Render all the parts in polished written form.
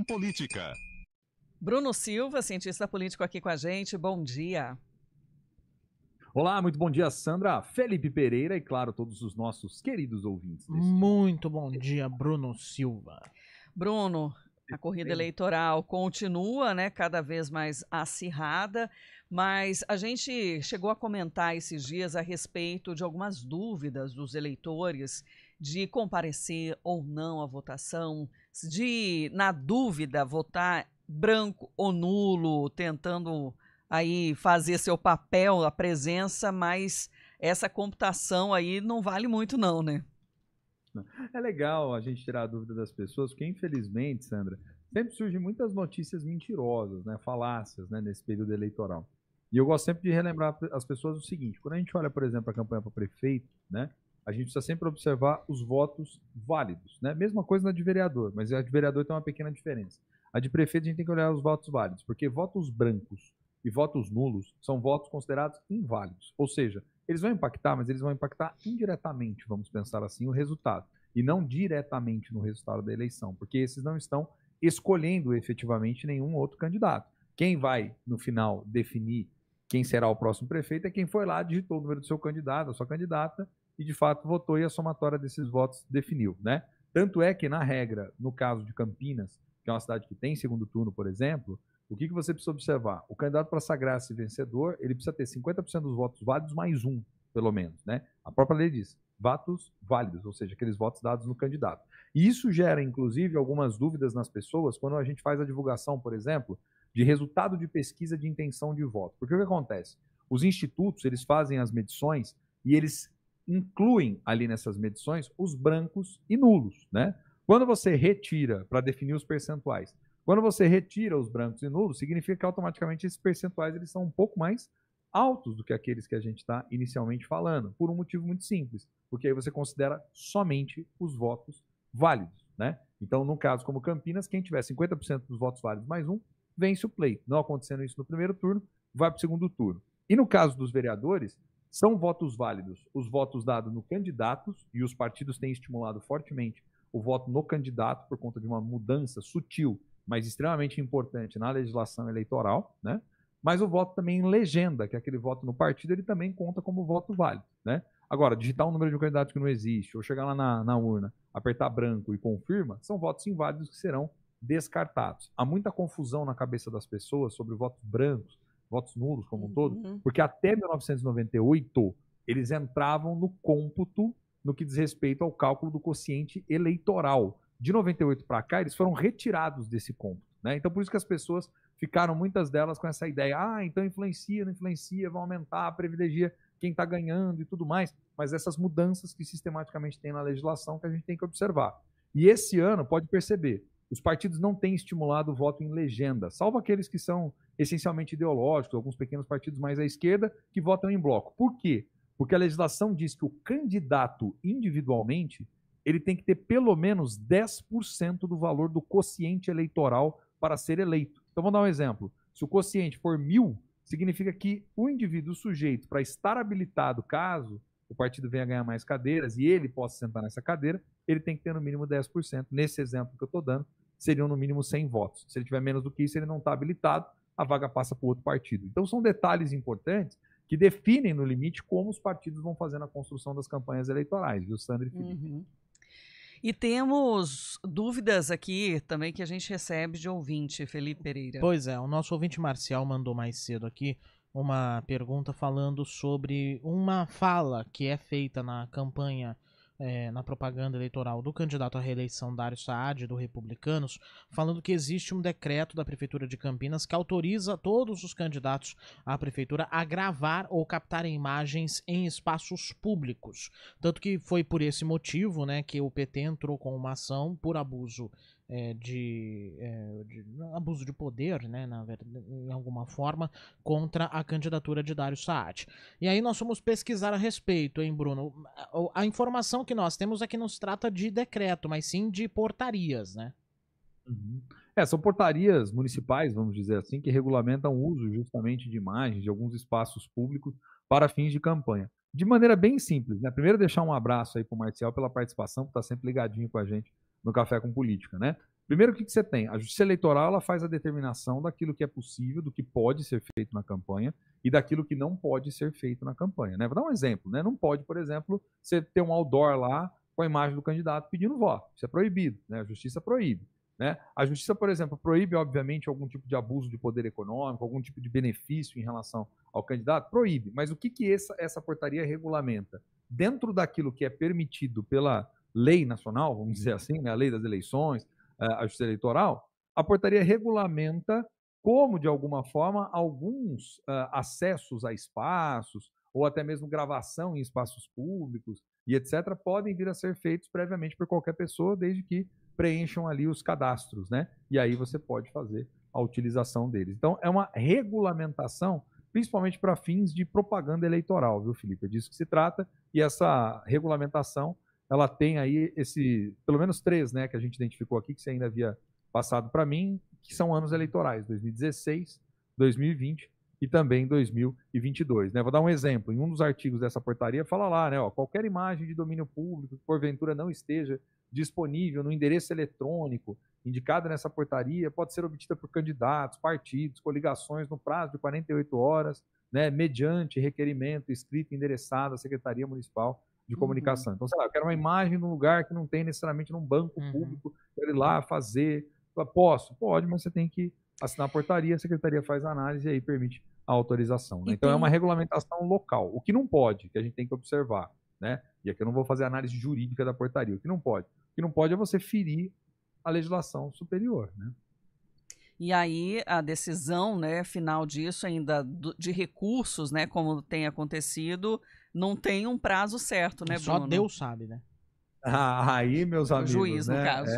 Política. Bruno Silva, cientista político aqui com a gente. Bom dia. Olá, muito bom dia, Sandra, Felipe Pereira e, claro, todos os nossos queridos ouvintes. Muito bom dia, Bruno Silva. Bruno, a corrida eleitoral continua, né, cada vez mais acirrada, mas a gente chegou a comentar esses dias a respeito de algumas dúvidas dos eleitores de comparecer ou não à votação, de, na dúvida, votar branco ou nulo, tentando aí fazer seu papel, a presença, mas essa computação aí não vale muito não, né? É legal a gente tirar a dúvida das pessoas, porque infelizmente, Sandra, sempre surgem muitas notícias mentirosas, né, falácias, né, nesse período eleitoral. E eu gosto sempre de relembrar as pessoas o seguinte: quando a gente olha, por exemplo, a campanha para prefeito, né, a gente precisa sempre observar os votos válidos, né? Mesma coisa na de vereador, mas a de vereador tem uma pequena diferença. A de prefeito a gente tem que olhar os votos válidos, porque votos brancos e votos nulos são votos considerados inválidos. Ou seja, eles vão impactar, mas eles vão impactar indiretamente, vamos pensar assim, o resultado, e não diretamente no resultado da eleição, porque esses não estão escolhendo efetivamente nenhum outro candidato. Quem vai, no final, definir quem será o próximo prefeito é quem foi lá, digitou o número do seu candidato, da sua candidata, e de fato votou e a somatória desses votos definiu, né? Tanto é que, na regra, no caso de Campinas, que é uma cidade que tem segundo turno, por exemplo, o que você precisa observar? O candidato para sagrar-se vencedor, ele precisa ter 50% dos votos válidos mais um, pelo menos, né? A própria lei diz, votos válidos, ou seja, aqueles votos dados no candidato. E isso gera, inclusive, algumas dúvidas nas pessoas quando a gente faz a divulgação, por exemplo, de resultado de pesquisa de intenção de voto. Porque o que acontece? Os institutos, eles fazem as medições e eles incluem ali nessas medições os brancos e nulos, né? Quando você retira, para definir os percentuais, quando você retira os brancos e nulos, significa que automaticamente esses percentuais eles são um pouco mais altos do que aqueles que a gente está inicialmente falando, por um motivo muito simples, porque aí você considera somente os votos válidos, né? Então, no caso como Campinas, quem tiver 50% dos votos válidos mais um, vence o pleito. Não acontecendo isso no primeiro turno, vai para o segundo turno. E no caso dos vereadores, são votos válidos os votos dados no candidatos, e os partidos têm estimulado fortemente o voto no candidato por conta de uma mudança sutil, mas extremamente importante na legislação eleitoral, né? Mas o voto também em legenda, que é aquele voto no partido, ele também conta como voto válido, né? Agora, digitar um número de um candidato que não existe, ou chegar lá na urna, apertar branco e confirma, são votos inválidos que serão descartados. Há muita confusão na cabeça das pessoas sobre votos brancos, votos nulos como um todo, porque até 1998 eles entravam no cômputo no que diz respeito ao cálculo do quociente eleitoral. De 98 para cá, eles foram retirados desse cômputo, né? Então, por isso que as pessoas ficaram, muitas delas, com essa ideia, então influencia, não influencia, vai aumentar, privilegia quem está ganhando e tudo mais, mas essas mudanças que sistematicamente tem na legislação que a gente tem que observar. E esse ano, pode perceber, os partidos não têm estimulado o voto em legenda, salvo aqueles que são essencialmente ideológicos, alguns pequenos partidos mais à esquerda, que votam em bloco. Por quê? Porque a legislação diz que o candidato individualmente ele tem que ter pelo menos 10% do valor do quociente eleitoral para ser eleito. Então, vamos dar um exemplo. Se o quociente for 1.000, significa que o indivíduo sujeito, para estar habilitado, caso o partido venha ganhar mais cadeiras e ele possa sentar nessa cadeira, ele tem que ter no mínimo 10%. Nesse exemplo que eu estou dando, seriam no mínimo 100 votos. Se ele tiver menos do que isso, ele não está habilitado, a vaga passa para outro partido. Então, são detalhes importantes que definem, no limite, como os partidos vão fazer na construção das campanhas eleitorais, viu, Sandra e Felipe? E temos dúvidas aqui também que a gente recebe de ouvinte, Felipe Pereira. Pois é, o nosso ouvinte Marcial mandou mais cedo aqui uma pergunta falando sobre uma fala que é feita na campanha, na propaganda eleitoral do candidato à reeleição Dário Saad, do Republicanos, falando que existe um decreto da Prefeitura de Campinas que autoriza todos os candidatos à Prefeitura a gravar ou captar imagens em espaços públicos. Tanto que foi por esse motivo, né, que o PT entrou com uma ação por abuso de abuso de poder, né, em alguma forma, contra a candidatura de Dário Saad. E aí nós fomos pesquisar a respeito, hein, Bruno? A informação que nós temos é que não se trata de decreto, mas sim de portarias, né? São portarias municipais, vamos dizer assim, que regulamentam o uso justamente de imagens de alguns espaços públicos para fins de campanha. De maneira bem simples, né? Primeiro deixar um abraço aí para o Marcial pela participação, que está sempre ligadinho com a gente no Café com Política, né? Primeiro, o que você tem? A Justiça Eleitoral ela faz a determinação daquilo que é possível, do que pode ser feito na campanha e daquilo que não pode ser feito na campanha. Né? Vou dar um exemplo. Né? Não pode, por exemplo, você ter um outdoor lá com a imagem do candidato pedindo voto. Isso é proibido. Né? A Justiça proíbe. Né? A Justiça, por exemplo, proíbe, obviamente, algum tipo de abuso de poder econômico, algum tipo de benefício em relação ao candidato, proíbe. Mas o que essa portaria regulamenta? Dentro daquilo que é permitido pela lei nacional, vamos dizer assim, né? A lei das eleições, a Justiça Eleitoral, a portaria regulamenta como, de alguma forma, alguns acessos a espaços, ou até mesmo gravação em espaços públicos e etc., podem vir a ser feitos previamente por qualquer pessoa, desde que preencham ali os cadastros, né? E aí você pode fazer a utilização deles. Então, é uma regulamentação, principalmente para fins de propaganda eleitoral, viu, Felipe? É disso que se trata, e essa regulamentação, ela tem aí pelo menos 3, né, que a gente identificou aqui, que você ainda havia passado para mim, que são anos eleitorais, 2016, 2020 e também 2022. Né? Vou dar um exemplo. Em um dos artigos dessa portaria fala lá, né, qualquer imagem de domínio público que porventura não esteja disponível no endereço eletrônico indicado nessa portaria pode ser obtida por candidatos, partidos, coligações no prazo de 48 horas, né, mediante requerimento escrito e endereçado à Secretaria Municipal de Comunicação. Então, sei lá, eu quero uma imagem num lugar que não tem necessariamente num banco público, quero ir lá fazer. Pode, mas você tem que assinar a portaria, a Secretaria faz a análise e aí permite a autorização. Né? Então, é uma regulamentação local. O que não pode, que a gente tem que observar, né? E aqui eu não vou fazer análise jurídica da portaria. O que não pode? O que não pode é você ferir a legislação superior, né? E aí a decisão, né, final disso ainda de recursos, né, como tem acontecido, não tem um prazo certo, né, Bruno? Só Deus sabe, né? Aí, meus amigos, o juiz, né, no caso.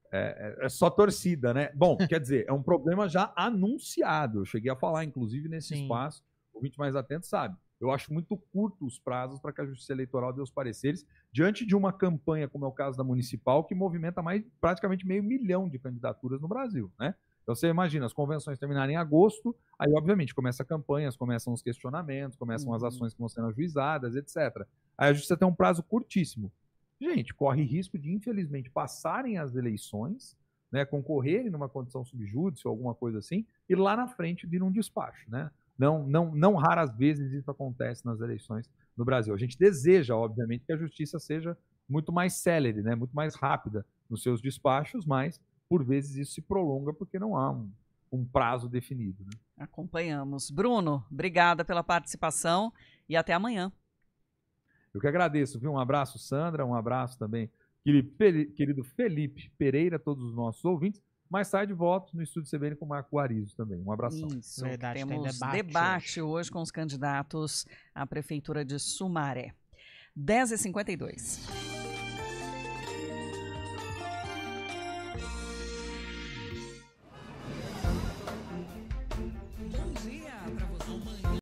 É só torcida, né? Bom, quer dizer, é um problema já anunciado. Eu cheguei a falar, inclusive, nesse espaço. O ouvinte mais atento sabe. Eu acho muito curto os prazos para que a Justiça Eleitoral dê os pareceres diante de uma campanha, como é o caso da Municipal, que movimenta praticamente 500 mil de candidaturas no Brasil, né? Então você imagina, as convenções terminarem em agosto, aí obviamente começam campanhas, começam os questionamentos, começam as ações que vão sendo ajuizadas, etc. Aí a Justiça tem um prazo curtíssimo. Gente, corre risco de, infelizmente, passarem as eleições, né, concorrerem numa condição subjúdice ou alguma coisa assim, e lá na frente vir um despacho, né? Não raras vezes isso acontece nas eleições no Brasil. A gente deseja, obviamente, que a justiça seja muito mais célere, né, muito mais rápida nos seus despachos, mas, por vezes, isso se prolonga porque não há um prazo definido. Né? Acompanhamos. Bruno, obrigada pela participação e até amanhã. Eu que agradeço, viu? Um abraço, Sandra, um abraço também, querido Felipe Pereira, todos os nossos ouvintes. Mais tarde volto no Estúdio CBN com o Marco Guarizo também. Um abração. Isso, verdade, temos debate hoje com os candidatos à Prefeitura de Sumaré. 10h52.